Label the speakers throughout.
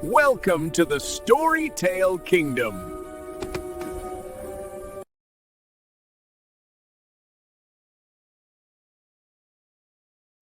Speaker 1: Welcome to the Storytale Kingdom.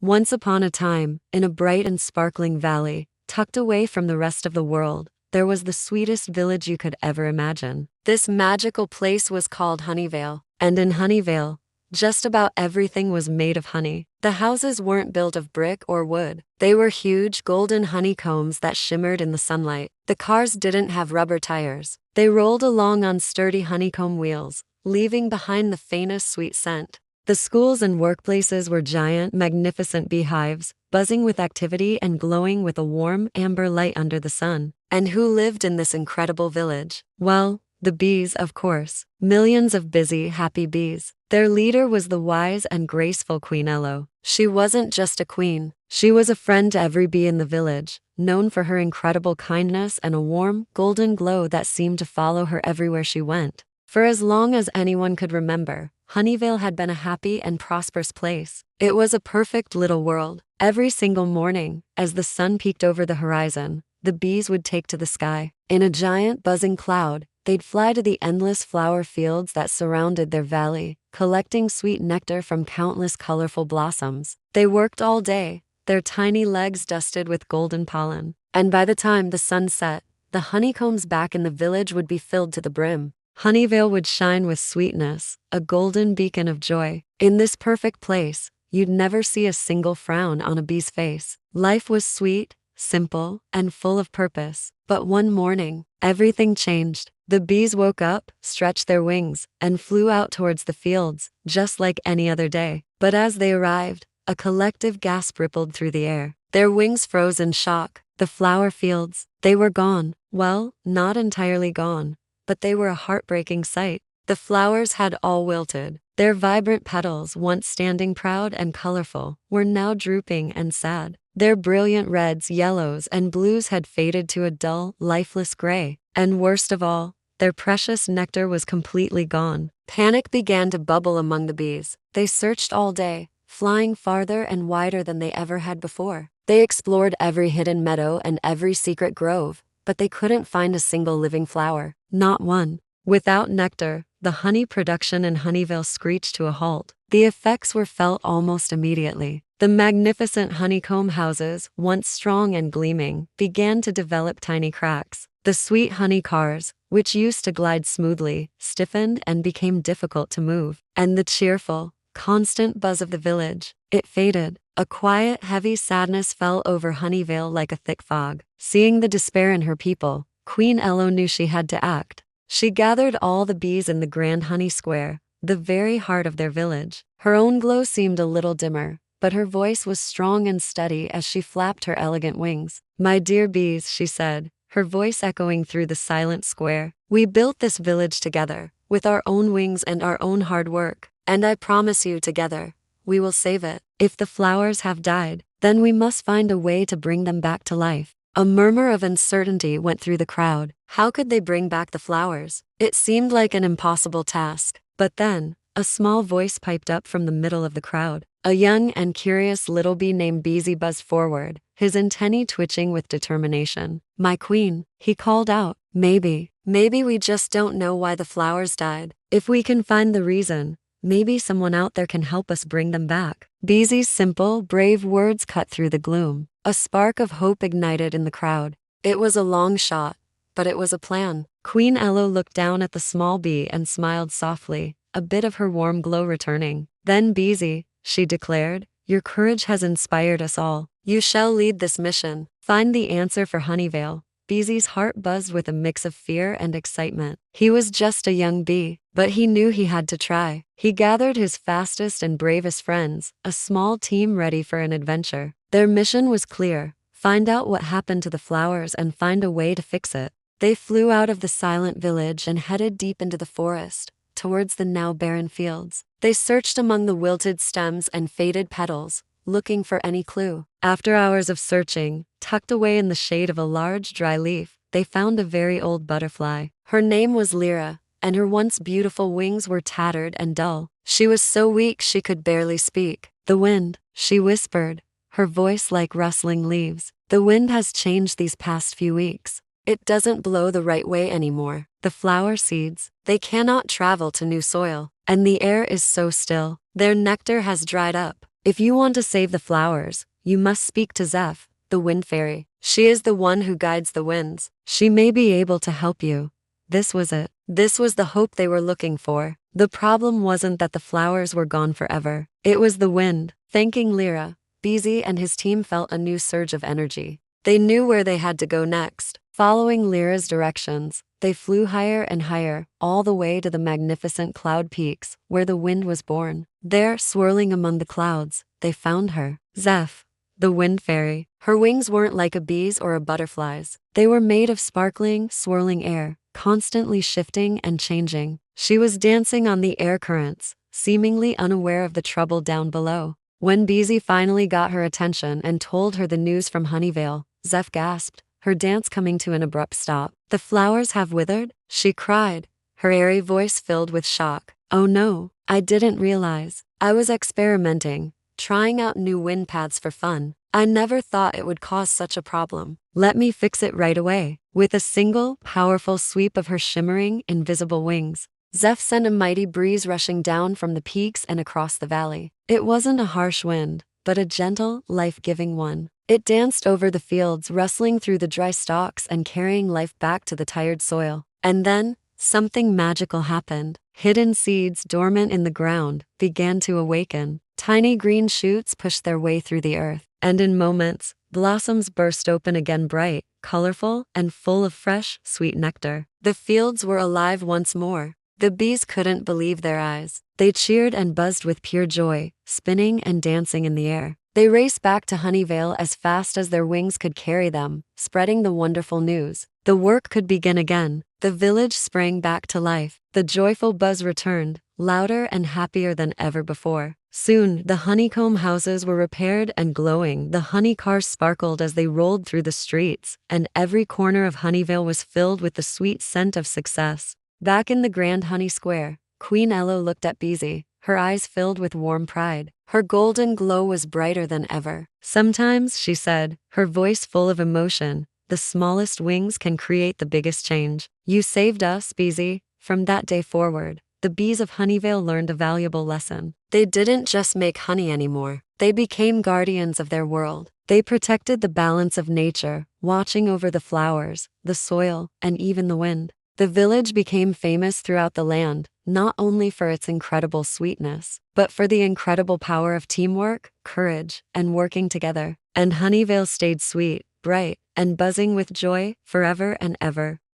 Speaker 2: Once upon a time, in a bright and sparkling valley, tucked away from the rest of the world, there was the sweetest village you could ever imagine. This magical place was called Honeyvale, and in Honeyvale, just about everything was made of honey. The houses weren't built of brick or wood. They were huge golden honeycombs that shimmered in the sunlight. The cars didn't have rubber tires. They rolled along on sturdy honeycomb wheels, leaving behind the faintest sweet scent. The schools and workplaces were giant, magnificent beehives, buzzing with activity and glowing with a warm, amber light under the sun. And who lived in this incredible village? Well, the bees, of course. Millions of busy, happy bees. Their leader was the wise and graceful Queen Elo. She wasn't just a queen. She was a friend to every bee in the village, known for her incredible kindness and a warm, golden glow that seemed to follow her everywhere she went. For as long as anyone could remember, Honeyvale had been a happy and prosperous place. It was a perfect little world. Every single morning, as the sun peeked over the horizon, the bees would take to the sky. In a giant, buzzing cloud, they'd fly to the endless flower fields that surrounded their valley, collecting sweet nectar from countless colorful blossoms. They worked all day, their tiny legs dusted with golden pollen. And by the time the sun set, the honeycombs back in the village would be filled to the brim. Honeyvale would shine with sweetness, a golden beacon of joy. In this perfect place, you'd never see a single frown on a bee's face. Life was sweet, simple, and full of purpose. But one morning, everything changed. The bees woke up, stretched their wings, and flew out towards the fields, just like any other day. But as they arrived, a collective gasp rippled through the air. Their wings froze in shock. The flower fields, they were gone. Well, not entirely gone, but they were a heartbreaking sight. The flowers had all wilted. Their vibrant petals, once standing proud and colorful, were now drooping and sad. Their brilliant reds, yellows, and blues had faded to a dull, lifeless gray. And worst of all, their precious nectar was completely gone. Panic began to bubble among the bees. They searched all day, flying farther and wider than they ever had before. They explored every hidden meadow and every secret grove, but they couldn't find a single living flower. Not one. Without nectar, the honey production in Honeyvale screeched to a halt. The effects were felt almost immediately. The magnificent honeycomb houses, once strong and gleaming, began to develop tiny cracks. The sweet honey cars, which used to glide smoothly, stiffened and became difficult to move. And the cheerful, constant buzz of the village, it faded. A quiet, heavy sadness fell over Honeyvale like a thick fog. Seeing the despair in her people, Queen Elo knew she had to act. She gathered all the bees in the grand honey square, the very heart of their village. Her own glow seemed a little dimmer, but her voice was strong and steady as she flapped her elegant wings. "My dear bees," she said, her voice echoing through the silent square, "we built this village together, with our own wings and our own hard work. And I promise you, together, we will save it. If the flowers have died, then we must find a way to bring them back to life." A murmur of uncertainty went through the crowd. How could they bring back the flowers? It seemed like an impossible task. But then, a small voice piped up from the middle of the crowd. A young and curious little bee named Beezy buzzed forward, his antennae twitching with determination. "My queen," he called out, maybe we just don't know why the flowers died. If we can find the reason, maybe someone out there can help us bring them back." Beezy's simple, brave words cut through the gloom. A spark of hope ignited in the crowd. It was a long shot, but it was a plan. Queen Elo looked down at the small bee and smiled softly, a bit of her warm glow returning. "Then Beezy," she declared, "your courage has inspired us all. You shall lead this mission. Find the answer for Honeyvale." Beezy's heart buzzed with a mix of fear and excitement. He was just a young bee, but he knew he had to try. He gathered his fastest and bravest friends, a small team ready for an adventure. Their mission was clear: find out what happened to the flowers and find a way to fix it. They flew out of the silent village and headed deep into the forest, towards the now barren fields. They searched among the wilted stems and faded petals, looking for any clue. After hours of searching, tucked away in the shade of a large dry leaf, they found a very old butterfly. Her name was Lyra, and her once beautiful wings were tattered and dull. She was so weak she could barely speak. "The wind," she whispered, her voice like rustling leaves. The wind has changed these past few weeks. It doesn't blow the right way anymore. The flower seeds, they cannot travel to new soil. And the air is so still. Their nectar has dried up. If you want to save the flowers, you must speak to Zeph, the wind fairy. She is the one who guides the winds. She may be able to help you. This was it. This was the hope they were looking for. The problem wasn't that the flowers were gone forever. It was the wind. Thanking Lyra, Beezy and his team felt a new surge of energy. They knew where they had to go next. Following Lyra's directions, they flew higher and higher, all the way to the magnificent cloud peaks, where the wind was born. There, swirling among the clouds, they found her. Zeph, the wind fairy. Her wings weren't like a bee's or a butterfly's. They were made of sparkling, swirling air, constantly shifting and changing. She was dancing on the air currents, seemingly unaware of the trouble down below. When Beezy finally got her attention and told her the news from Honeyvale, Zeph gasped, her dance coming to an abrupt stop. "The flowers have withered?" she cried, her airy voice filled with shock. "Oh no, I didn't realize. I was experimenting, trying out new wind paths for fun. I never thought it would cause such a problem. Let me fix it right away." With a single, powerful sweep of her shimmering, invisible wings, Zeph sent a mighty breeze rushing down from the peaks and across the valley. It wasn't a harsh wind, but a gentle, life-giving one. It danced over the fields, rustling through the dry stalks and carrying life back to the tired soil. And then, something magical happened. Hidden seeds dormant in the ground began to awaken. Tiny green shoots pushed their way through the earth. And in moments, blossoms burst open again, bright, colorful, and full of fresh, sweet nectar. The fields were alive once more. The bees couldn't believe their eyes. They cheered and buzzed with pure joy, spinning and dancing in the air. They raced back to Honeyvale as fast as their wings could carry them, spreading the wonderful news. The work could begin again. The village sprang back to life. The joyful buzz returned, louder and happier than ever before. Soon, the honeycomb houses were repaired and glowing. The honey cars sparkled as they rolled through the streets, and every corner of Honeyvale was filled with the sweet scent of success. Back in the grand honey square, Queen Elo looked at Beezy, her eyes filled with warm pride. Her golden glow was brighter than ever. "Sometimes," she said, her voice full of emotion, "the smallest wings can create the biggest change. You saved us, Beezy." From that day forward, the bees of Honeyvale learned a valuable lesson. They didn't just make honey anymore. They became guardians of their world. They protected the balance of nature, watching over the flowers, the soil, and even the wind. The village became famous throughout the land, not only for its incredible sweetness, but for the incredible power of teamwork, courage, and working together. And Honeyvale stayed sweet, bright, and buzzing with joy forever and ever.